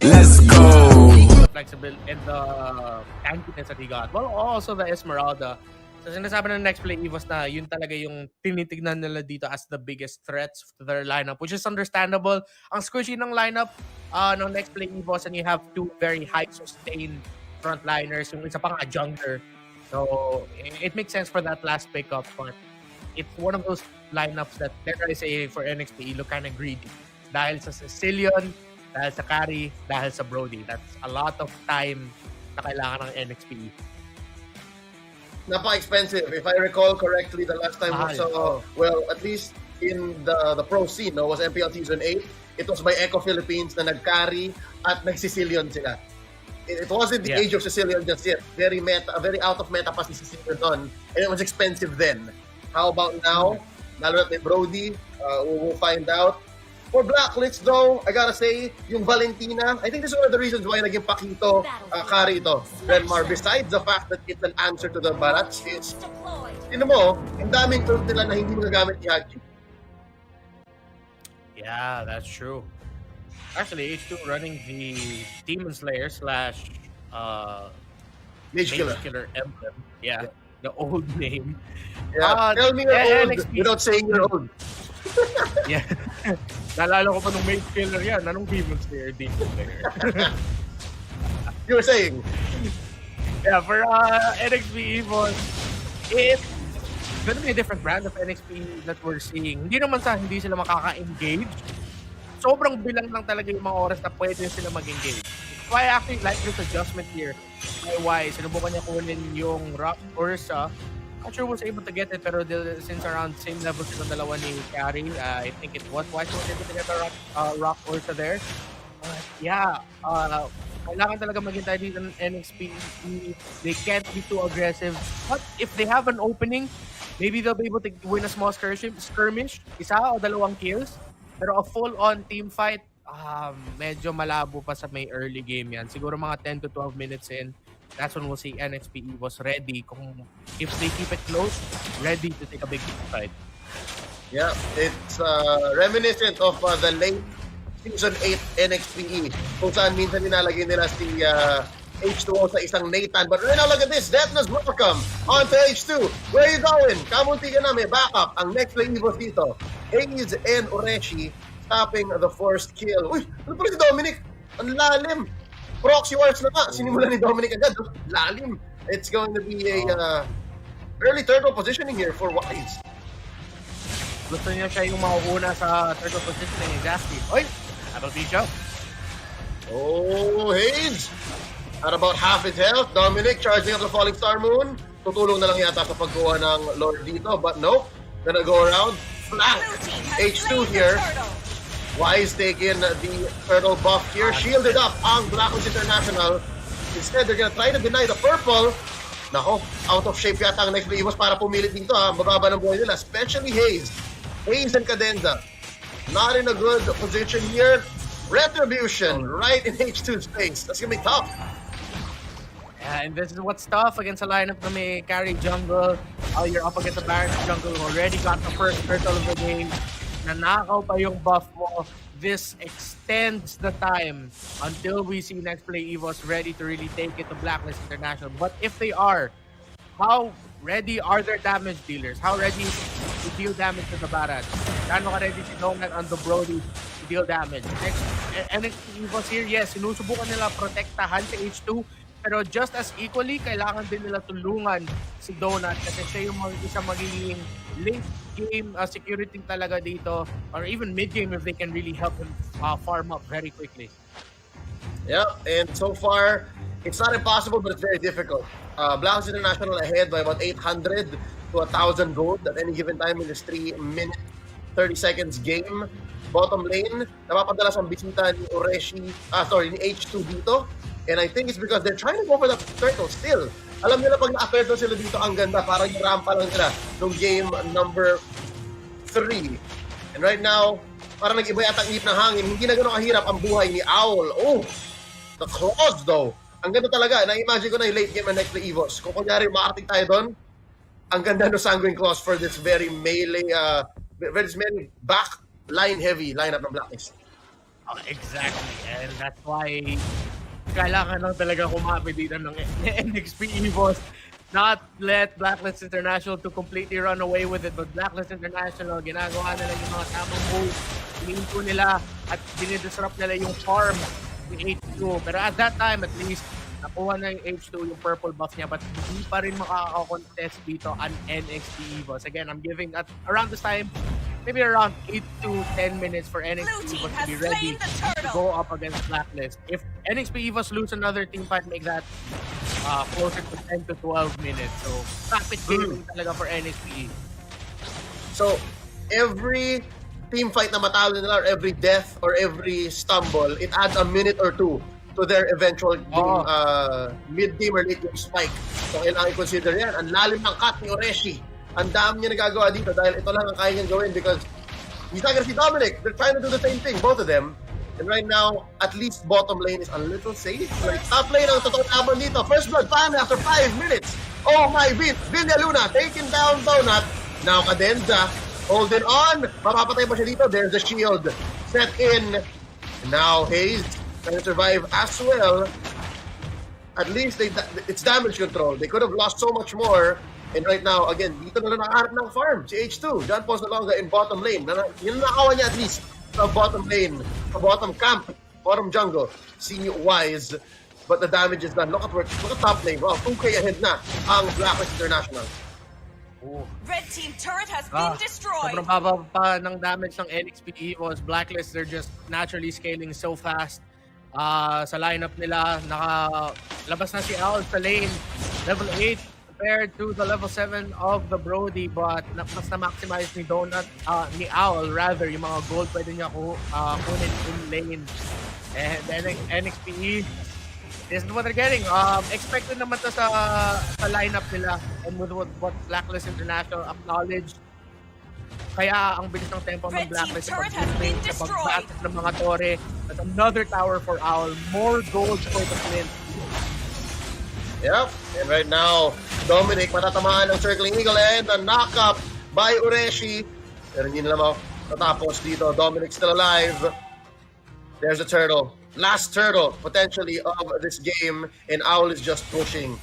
Let's go. The flexibility and the tankiness that he got. Well, also the Esmeralda. So sinasabi ng next play Evos na yun talaga yung tinitignan nila dito as the biggest threats to their lineup, which is understandable. Ang squishy ng lineup ng next play Evos, and you have two very high sustained frontliners, yung isa pa nga jungler. So it makes sense for that last pickup, but it's one of those lineups that, dare I say, for NXP, look kind of greedy. Dahil sa Sicilian, dahil sa carry, dahil sa Brody. That's a lot of time na kailangan ng NXP. Napaka-expensive. If I recall correctly, the last time we saw, well, at least in the pro scene, no, was MPL Season 8. It was by Echo Philippines na nag-carry at nag-Sicilian sila. It wasn't the age of Sicilian just yet. Very meta, very out of meta pa si Sicilian on. And it was expensive then. How about now? Lalo na may Brody, we'll find out. For Blacklist though, I gotta say, yung Valentina, I think this is one of the reasons why naging Pakito carry ito. Renmar, besides the fact that it's an answer to the Barats, is, yun mo, ang daming tools nila na hindi magagamit ni Hagi. Yeah, that's true. Actually, H2 running the Demon Slayer slash Mage Killer emblem. Yeah, the old name. Yeah, tell me you're old without saying you're old. Yeah. Naalala ko pa nung Mage Killer yan. Anong Demon Slayer? Demon Slayer. You were saying? Yeah, for NXP Evos, it's gonna be a different brand of NXP that we're seeing. Hindi naman sa hindi sila makaka-engage. Sobrang bilang lang talaga yung mga oras na pwede sila mag-engage. Why I actually like this adjustment here. Why? Sinubukan niya kunin yung Rock Ursa. Not sure was able to get it, pero since around same level sila dalawa ni Carry, I think it was wise was able to get the Rock Ursa there. But yeah, kailangan talaga maghintay dito ng NXP. They can't be too aggressive. But if they have an opening, maybe they'll be able to win a small skirmish, isa o dalawang kills. Pero a full-on team fight, medyo malabo pa sa may early game yan. Siguro mga 10 to 12 minutes in. That's when we'll see NXP was ready. Kung if they keep it close, ready to take a big fight. Yeah, it's reminiscent of the late Season 8 NXPE. Kung saan minsan nilalagay nila si H2O sa isang Nathan. But right now, look at this. Deathness welcome on to H2. Where are you going? Kamunti ka na, may backup. Ang next play Evos dito. Hayes and Oreshi stopping the first kill. Uy, ano pala si Dominic? Ang lalim. Proxy wars na nga. Sinimula ni Dominic agad. Lalim. It's going to be a early turtle positioning here for Wise. Gusto niya siya yung mauuna sa turtle positioning. Exactly. Oy! That'll be jump. Oh, Hayes! At about half his health. Dominic charging up the Falling Star Moon. Tutulong na lang yata sa pagkuha ng Lord dito. But nope. Gonna go around. Flank. H2 here. Wise taking the turtle buff here. Shielded up ang Blacklist International. Instead, they're gonna try to deny the purple. Nako, out of shape yata ang next play Evos para pumilit dito ha. Mababa ng buhay nila. Especially Hayes. Hayes and Cadenza. Not in a good position here. Retribution right in H2's face. That's gonna be tough. Yeah, and this is what's tough against a lineup na may carry jungle. You're up against a Baron jungle who already got the first turtle of the game. Nanakaw pa yung buff mo. This extends the time until we see next play Evos ready to really take it to Blacklist International. But if they are, how ready are their damage dealers? How ready to deal damage to the Barat? Kano ka ready si Donut on the Brody to deal damage? Next, NXT Evos here, yes, sinusubukan nila protektahan si H2. Pero just as equally, kailangan din nila tulungan si Donut kasi siya yung isa magiging late game security talaga dito, or even mid game if they can really help him farm up very quickly. Yeah, and so far, it's not impossible, but it's very difficult. Blacklist International ahead by about 800 to 1,000 gold at any given time in this 3-minute, 30 seconds game. Bottom lane, napapadalas ang bisita ni ni H2 dito. And I think it's because they're trying to go for the turtle still. Alam nila pag na-turtle sila dito, ang ganda. Parang yung rampa lang sila nung game number 3. And right now, parang nag-iba yata ang ihip ng hangin. Hindi na gano'ng kahirap ang buhay ni Owl. Oh, the claws though. Ang ganda talaga. Na-imagine ko na yung late game ng next play Evos. Kung kunyari makarating tayo doon, ang ganda no sanguine claws for this very melee, very back line heavy lineup ng Blacklist. Exactly. And that's why kailangan lang talaga kumabi dito ng NXP EVOS. Not let Blacklist International to completely run away with it. But Blacklist International, ginagawa nila yung mga tamang moves. Hininto nila at dinidisrupt nila yung farm ni H2. Pero at that time, at least, nakuha na yung H2 yung purple buff niya. But hindi pa rin makaka-contest dito ang NXT EVOS. Again, I'm giving at around this time, maybe around 8 to 10 minutes for NXT EVOS to be ready to go up against Blacklist. If NXT EVOS lose another team fight, make that closer to 10 to 12 minutes. So, rapid gaming talaga for NXT. So, every team fight na matalo nila or every death or every stumble, it adds a minute or two to their eventual game, mid-game or late-game spike. So, kailangan i-consider yan. Ang lalim ng cut ni Oreshi. Ang dami niya nagagawa dito dahil ito lang ang kaya niyang gawin because he's not gonna see Dominic. They're trying to do the same thing, both of them. And right now, at least bottom lane is a little safe. Like, top lane ang totoong laban dito. First blood family after 5 minutes. Oh my beat. Villa Luna taking down Donut. Now Cadenza holding on. Mapapatay ba siya dito? There's the shield set in. And now Hayes trying to survive as well. At least it's damage control. They could have lost so much more. And right now, again, dito na nakaharap ng farm. Si H2. John Paul Salonga in bottom lane. Yun nakawa niya at least sa bottom lane, sa bottom camp, bottom jungle, senior wise, but the damage is done. Look at top lane. Wow, 2K ahead na ang Blacklist International. Red team turret has been destroyed. Sobrang baba pa ng damage ng NXP EVOS. Blacklist, they're just naturally scaling so fast. Sa lineup nila, nakalabas na si Owl sa lane, level 8. Compared to the level 7 of the Brody, but mas na-maximize ni Donut, ni Owl rather, yung mga gold pwede niya kunin in lane. And then NXPE, this is what they're getting. Expected naman to sa lineup nila and with what Blacklist International acknowledged. Kaya ang bilis ng tempo ng Blacklist sa pag-back ng mga tore. That's another tower for Owl. More gold for the Flint. Yep, and right now, Dominic matatamaan ng Circling Eagle and a knock-up by Ureshi. Pero hindi nila matatapos dito. Dominic still alive. There's a turtle. Last turtle, potentially, of this game. And Owl is just pushing.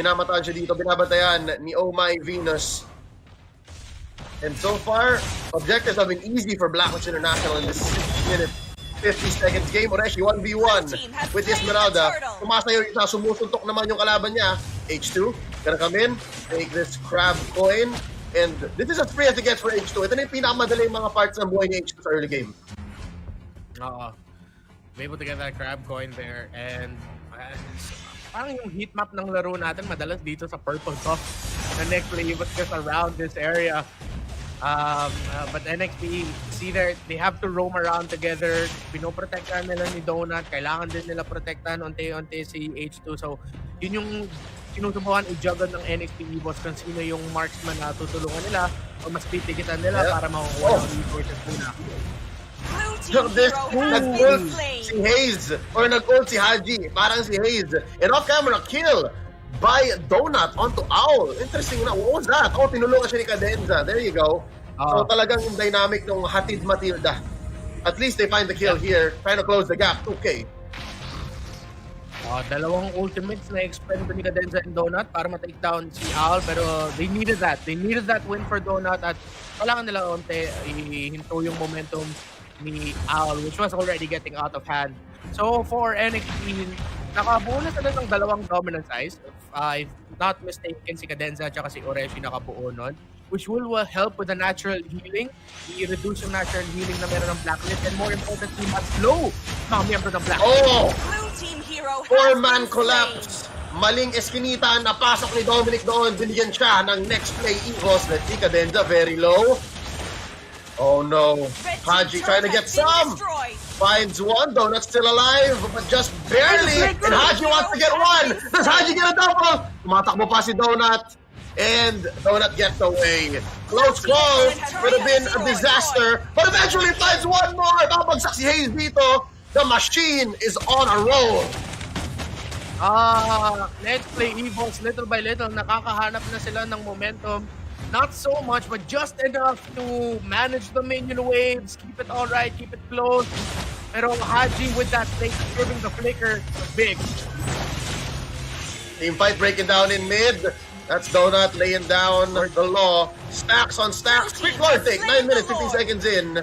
Binamataan siya dito. Binabantayan ni Oh My Venus. And so far, objectives have been easy for Blacklist International in this 6-minute 50 seconds game. Oreshi 1v1 with Esmeralda. Pumasayo yung sumusuntok naman yung kalaban niya. H2 gonna come in, take this crab coin, and this is as free as it gets for H2. Ito na yung pinakamadaling mga parts ng buhay ni H2 sa early game. Able to get that crab coin there, and parang yung heat map ng laro natin madalas dito sa purple buff. The next play was just around this area. But NXT, see there, they have to roam around together. Pinoprotektahan nila ni Donut. Kailangan din nila protektahan unti-unti si H2. So, yun yung sinusubukan i-juggle ng NXT EVOS kung sino yung marksman na tutulungan nila o mas titigitan nila para makukuha ng resources muna. Nag-ult si Hayes or nag-ult si Haji. Parang si Hayes. And off-camera kill by Donut onto Owl. Interesting na. What was that? Oh, tinulungan siya ni Cadenza. There you go. So talagang yung dynamic ng hatid Matilda. At least they find the kill here. Trying to close the gap. Okay. Dalawang ultimates na expend ni Cadenza and Donut para ma-take down si Owl. Pero they needed that. They needed that win for Donut. At kailangan nila onte ihinto yung momentum ni Owl, which was already getting out of hand. So for NXT, nakabuo na sila ng dalawang dominant size. If not mistaken, si Cadenza at si Oreshi nakabuo nun, which will help with the natural healing. I-reduce yung natural healing na meron ng Blacklist, and more importantly, mas low mga miyembro ng Blacklist. Oh! Four-man collapse. Maling eskinita, napasok ni Dominic doon. Binigyan siya ng next play EVOS. Let's see, Cadenza very low. Oh no, Haji trying to get some. Finds one, Donut's still alive, but just barely. And Haji wants to get one. Does Haji get a double? Tumatakbo pa si Donut. And Donut gets away. Close call. Could have been a disaster. But eventually finds one more. Babagsak si Hayes dito. The machine is on a roll. Let's play EVOS little by little. Nakakahanap na sila ng momentum. Not so much, but just enough to manage the minion waves, keep it all right, keep it close. Pero Haji with that flick, giving the flicker big. Team fight breaking down in mid. That's Donut laying down the law. Stacks on stacks. Quick lore take. 9 minutes, 15 seconds in.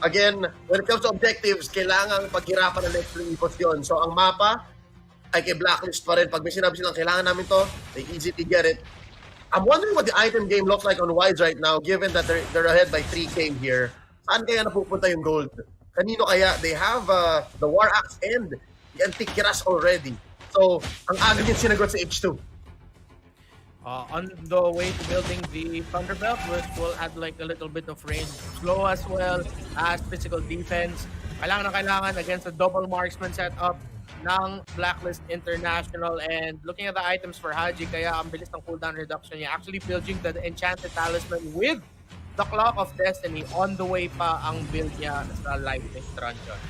Again, when it comes to objectives, kailangan paghirapan ng next play epoch yun. So ang mapa ay kay blacklist pa rin. Pag may sinabi silang kailangan namin to, they easily get it. I'm wondering what the item game looks like on Wides right now, given that they're ahead by 3K here. Saan kaya napupunta yung gold? Kanino kaya? They have the War Axe and the Antikiras already. So, ang aga yung sinagot sa H2. On the way to building the Thunderbelt, which will add like a little bit of range. Slow as well as physical defense. Kailangan na kailangan against the double marksman setup ng Blacklist International. And looking at the items for Haji, kaya ang bilis ng cooldown reduction niya. Actually building the Enchanted Talisman with the Clock of Destiny. On the way pa ang build niya sa Lightning Truncheon.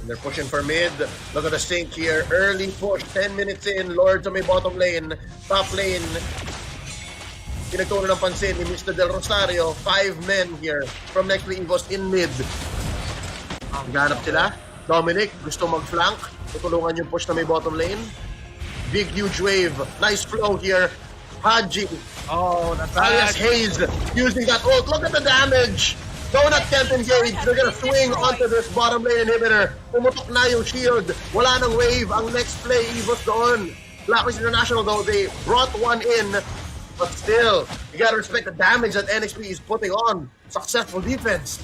They're pushing for mid. Look at the sync here. Early push. 10 minutes in. Lord sa may bottom lane. Top lane. Pinagtunan ng pansin ni Mr. Del Rosario. 5 men here from Next Play Evos in mid. Ganap sila. Dominic gusto mag-flank. Tutulungan yung push na may bottom lane. Big huge wave. Nice flow here. Haji. Oh, that's Alias Hayes using that ult. Look at the damage. Donut can't engage. They're gonna swing onto this bottom lane inhibitor. Pumutok na yung shield. Wala nang wave ang Next Play Evos doon. Blacklist International though, they brought one in. But still, you gotta respect the damage that NXP is putting on. Successful defense.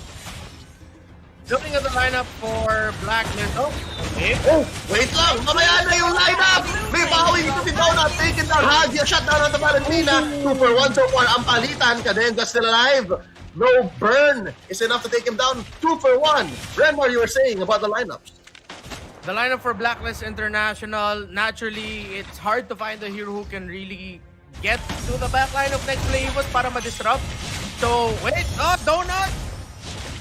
Looking at the lineup for Blacklist. Oh, okay. Oh, wait lang. Mamaya na yung lineup. May bawi dito si Donut. Taking down Haji. A shutdown on the Valentina. 2 for 1 so far. Ang palitan. Cadenza still alive. No burn is enough to take him down. 2 for 1. Renmar, you were saying about the lineups. The lineup for Blacklist International, naturally, it's hard to find a hero who can really get to the backline of Next Play Evos para ma-disrupt. So, wait, Donut!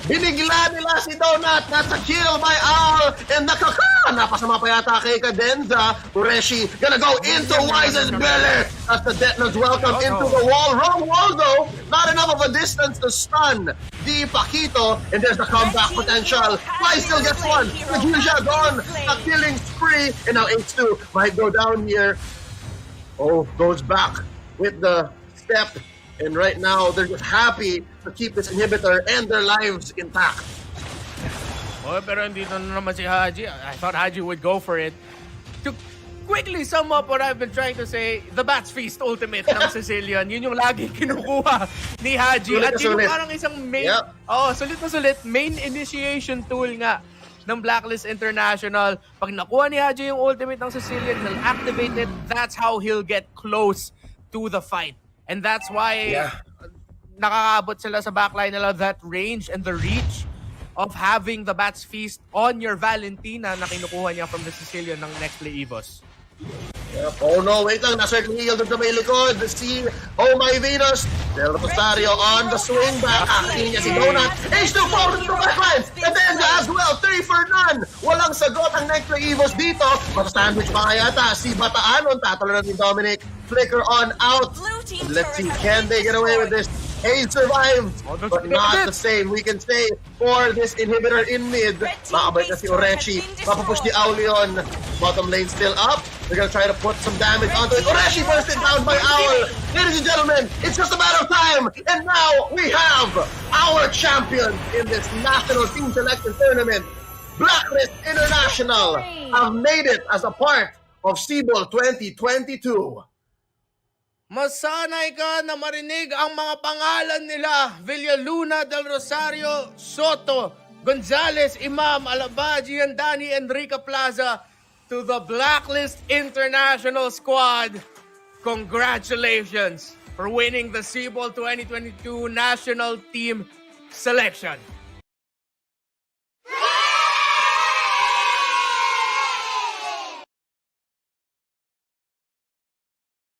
Binigla nila si Donut. That's a kill by Al. And napasama pa yata kay Cadenza. Ureshi gonna go into Wise's belly. As the Detners welcome into the wall. Wrong wall though. Not enough of a distance to stun the Paquito. And there's the comeback potential. Wise still gets one. Medusa gone. A killing spree. And now H2 might go down here. Oh, goes back with the step. And right now, they're just happy to keep this inhibitor and their lives intact. Oh, pero hindi na naman si Haji. I thought Haji would go for it. To quickly sum up what I've been trying to say, the Bats Feast ultimate ng Sicilian, yun yung lagi kinukuha ni Haji. Sulit At na yun sulit. yung parang isang main, sulit na sulit, main initiation tool nga ng Blacklist International. Pag nakuha ni Haji yung ultimate ng Sicilian, he'll activate it. That's how he'll get close to the fight. And that's why nakakaabot sila sa backline nila, that range and the reach of having the Bats Feast on your Valentina na kinukuha niya from the Sicilian ng Next Play Evos. Yep. Oh no, wait lang. Nasa Eagle doon sa may likod. Si Oh My Venus. Del Rosario on the swing back. Acting niya si Donut. H2 forward to backline. And then as well, 3 for none. Walang sagot ang Next Play Evos dito. Mata-sandwich pa kaya yata. Si Bataan. Tatalo na ni Dominic. Flicker on out. Let's see, can they get away with this? Hayes survived, but not the same. We can say for this inhibitor in mid, makabait na si Oreshi. Mapapush ni Auleon. Bottom lane still up. They're gonna try to put some damage onto it. Oreshi bursted down by Owl. Ladies and gentlemen, it's just a matter of time. And now we have our champion in this national team selection tournament. Blacklist International have made it as a part of sibol 2022. Masanay ka na marinig ang mga pangalan nila: Villaluna, Del Rosario, Soto, Gonzalez, Imam, Alaba, Giandani, Enrica Plaza to the Blacklist International squad. Congratulations for winning the sibol 2022 national team selection.